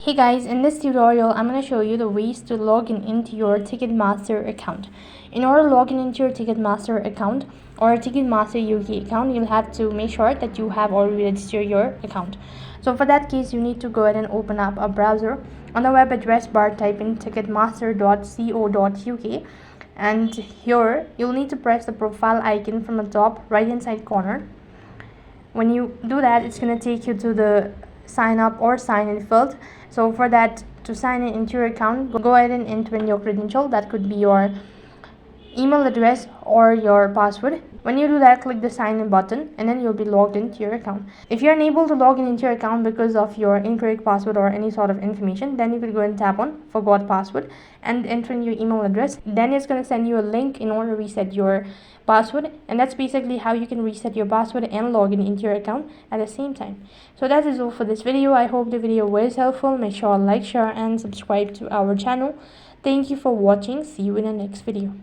Hey guys, in this tutorial I'm going to show you the ways to log in into your Ticketmaster account. In order to log in into your Ticketmaster account or Ticketmaster UK account, you'll have to make sure that you have already registered your account. So for that case, you need to go ahead and open up a browser. On the web address bar, type in ticketmaster.co.uk, and here you'll need to press the profile icon from the top right hand side corner. When you do that, it's going to take you to the sign up or sign in field. So for that, to sign in into your account, go ahead and enter in your credential. That could be your email address or your password. When you do that, click the sign in button and then you'll be logged into your account. If you're unable to log in into your account because of your incorrect password or any sort of information, then you could go and tap on forgot password and enter in your email address. Then it's going to send you a link in order to reset your password, and that's basically how you can reset your password and log in into your account at the same time. So that is all for this video. I hope the video was helpful. Make sure to like, share and subscribe to our channel. Thank you for watching. See you in the next video.